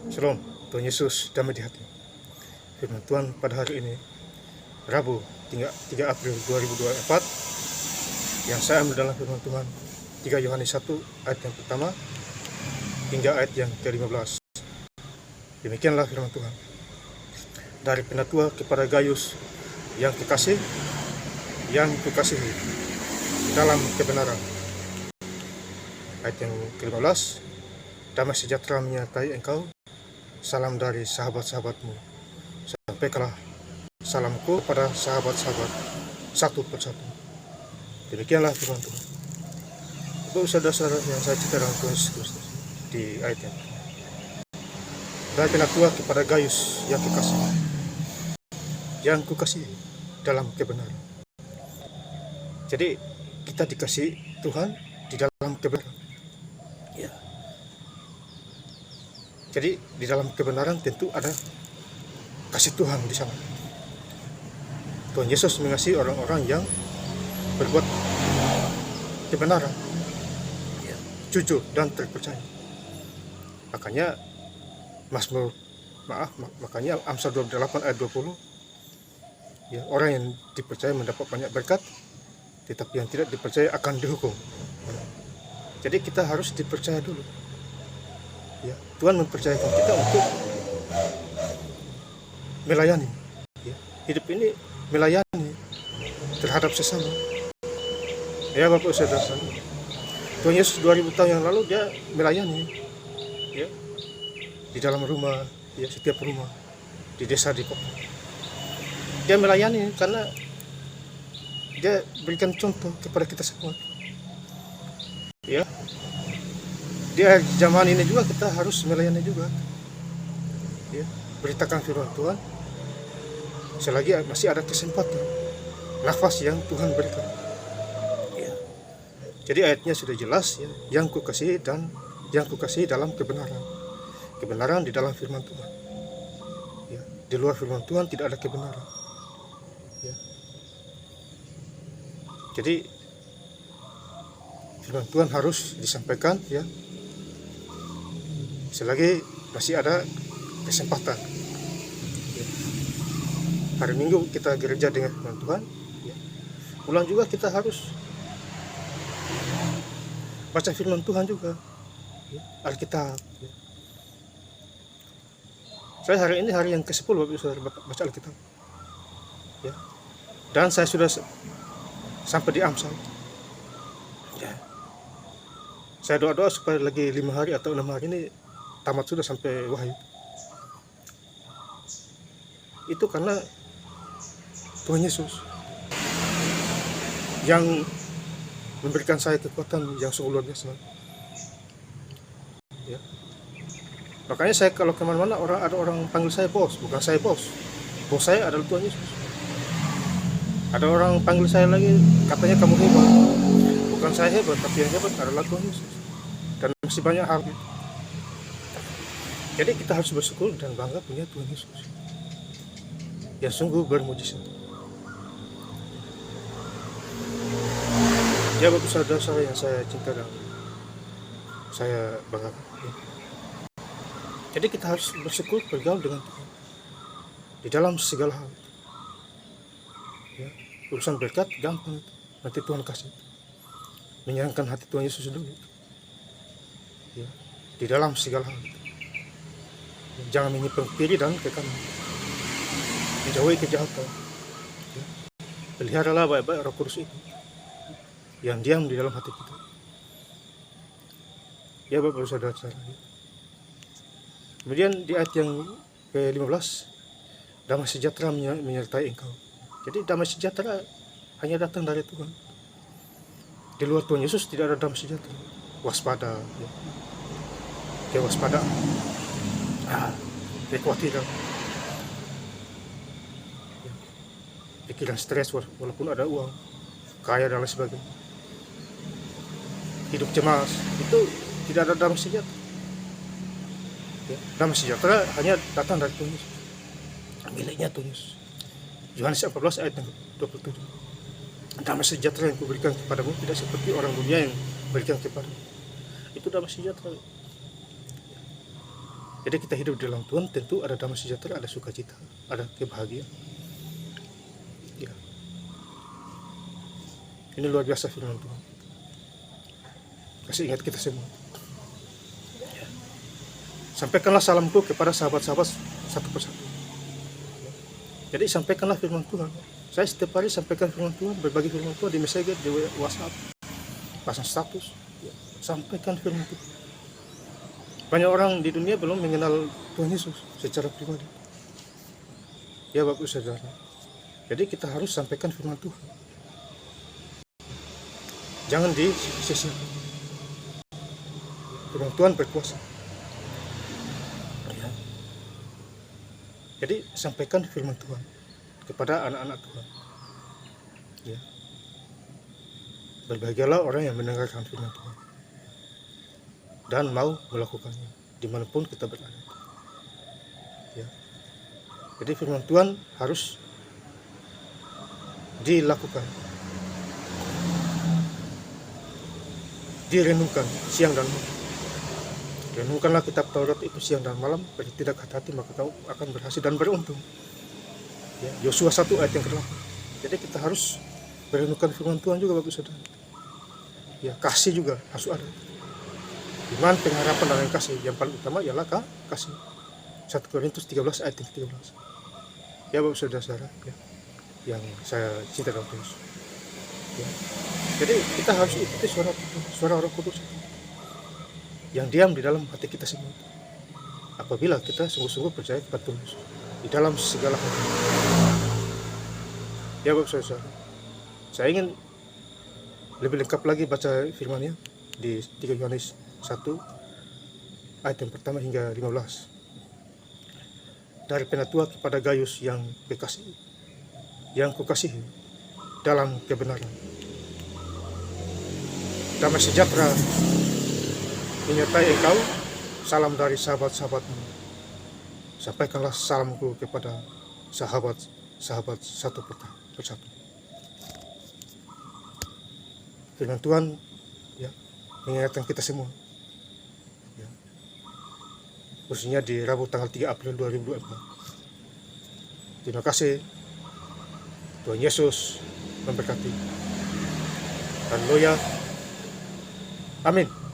Shalom, Tuhan Yesus damai di hati. Firman Tuhan pada hari ini, Rabu 3 April 2024, yang saya ambil dalam firman Tuhan 3 Yohanes 1 ayat yang pertama hingga ayat yang ke-15. Demikianlah firman Tuhan. Dari penatua kepada Gaius yang kekasih, yang kukasihi dalam kebenaran. Ayat yang ke-15, damai sejahtera menyertai engkau. Salam dari sahabat-sahabatmu. Sampaikanlah salamku pada sahabat-sahabat satu persatu. Demikianlah firman Tuhan. Bapak saudara-saudara yang saya cintai dalam Tuhan Yesus Kristus, di ayat yang dari penatua kepada Gaius yang kekasih, yang kukasihi dalam kebenaran. Jadi kita dikasih Tuhan di dalam kebenaran. Ya. Jadi di dalam kebenaran tentu ada kasih Tuhan di sana. Tuhan Yesus mengasihi orang-orang yang berbuat kebenaran, jujur dan terpercaya. Makanya makanya Amsal 28 ayat 20, ya, orang yang dipercaya mendapat banyak berkat, tetapi yang tidak dipercaya akan dihukum. Jadi kita harus dipercaya dulu. Ya, Tuhan mempercayakan kita untuk melayani. Ya, hidup ini melayani terhadap sesama. Ya Bapak Saudara, Tuhan Yesus 2000 tahun yang lalu dia melayani, ya, di dalam rumah, ya, setiap rumah, di desa, di kota. Dia melayani karena dia berikan contoh kepada kita semua. Ya, di zaman ini juga kita harus melayani juga, ya, beritakan firman Tuhan selagi masih ada kesempatan, nafas yang Tuhan berikan. Ya. Jadi ayatnya sudah jelas, ya, yang kukasihi dan yang kukasihi dalam kebenaran. Kebenaran di dalam firman Tuhan. Ya. Di luar firman Tuhan tidak ada kebenaran. Ya. Jadi firman Tuhan harus disampaikan, ya, selagi masih ada kesempatan. Ya. Hari Minggu kita gereja dengan firman Tuhan, ya. Pulang juga kita harus baca firman Tuhan juga, ya, Alkitab. Ya. Saya hari ini hari yang ke-10 Bapak Saudara baca Alkitab. Ya. Dan saya sudah sampai di Amsal. Ya. Saya doa-doa supaya lagi 5 hari atau 6 hari ini tamat sudah sampai Wahyu. Itu karena Tuhan Yesus yang memberikan saya kekuatan yang sungguh luar biasa. Ya. Makanya saya kalau kemana-mana ada orang panggil saya bos, bukan saya bos. Bos saya adalah Tuhan Yesus. Ada orang panggil saya lagi, katanya kamu hebat. Bukan saya hebat, tapi yang hebat adalah Tuhan Yesus. Dan masih banyak hal. Jadi kita harus bersyukur dan bangga punya Tuhan Yesus yang sungguh bermujizat. Ya Bapak saudara-saudara yang saya cinta dan saya banggakan. Ya. Jadi kita harus bersyukur, bergaul dengan Tuhan di dalam segala hal. Ya. Urusan berkat gampang, nanti Tuhan kasih. Menyenangkan hati Tuhan Yesus dulu. Ya. Di dalam segala hal. Jangan menyimpang kiri dan ke kanan. Menjauhi kejahatan. Ya. Peliharalah baik-baik Roh Kudus itu yang diam di dalam hati kita. Ya Bapak saudara-saudara. Kemudian di ayat yang ke-15, damai sejahtera menyertai engkau. Jadi damai sejahtera hanya datang dari Tuhan. Di luar Tuhan Yesus tidak ada damai sejahtera. Waspada, ya. Kewaspadaan, kekhawatiran, ya. Pikiran stres walaupun ada uang, kaya dan lain sebagainya. Hidup cemas, itu tidak ada damai sejahtera. Ya, damai sejahtera hanya datang dari Tuhan Yesus, miliknya Tuhan Yesus. Yohanes 14 ayat 27. Damai sejahtera yang kuberikan kepadamu tidak seperti orang dunia yang berikan kepadamu. Itu damai sejahtera. Jadi kita hidup di dalam Tuhan tentu ada damai sejahtera, ada sukacita, ada kebahagiaan. Ya. Ini luar biasa firman Tuhan. Kasih ingat kita semua. Ya. Sampaikanlah salamku kepada sahabat-sahabat satu persatu. Jadi sampaikanlah firman Tuhan. Saya setiap hari sampaikan firman Tuhan, berbagi firman Tuhan di Messenger, di WhatsApp, pasang status. Ya. Sampaikan firman Tuhan. Banyak orang di dunia belum mengenal Tuhan Yesus secara pribadi. Ya Bapak Saudara. Jadi kita harus sampaikan firman Tuhan. Jangan disia-siakan. Firman Tuhan berkuasa. Ya. Jadi sampaikan firman Tuhan kepada anak-anak Tuhan. Ya. Berbahagialah orang yang mendengarkan firman Tuhan dan mau melakukannya dimanapun kita berada. Ya. Jadi firman Tuhan harus dilakukan, direnungkan siang dan malam. Renungkanlah kitab Taurat itu siang dan malam, tidak hati-hati maka kau akan berhasil dan beruntung. Ya, Yosua 1 ayat yang ke-8. Jadi kita harus merenungkan firman Tuhan juga Bapak Saudara. Ya, kasih juga harus ada. Iman, pengharapan, dan kasih. Yang paling utama ialah kasih. 1 Korintus 13 ayat 13. Ya Bapak Saudara, ya, yang saya cinta dalam Tuhan. Ya. Jadi kita harus ikuti suara Roh Kudus yang diam di dalam hati kita semua. Apabila kita sungguh-sungguh percaya kepada Tuhan di dalam segala hal. Ya Bapak Saudara, saya ingin lebih lengkap lagi baca firman-Nya di 3 Yohanes 1 ayat yang pertama hingga 15. Dari penatua kepada Gaius yang kekasih, yang kukasihi dalam kebenaran. Damai sejahtera menyertai engkau. Salam dari sahabat-sahabatmu. Sampaikanlah salamku kepada sahabat-sahabat satu persatu. Firman Tuhan ya mengingatkan kita semua. Ya. Khususnya di Rabu tanggal 3 April 2024. Terima kasih. Tuhan Yesus memberkati. Haleluya. Amin.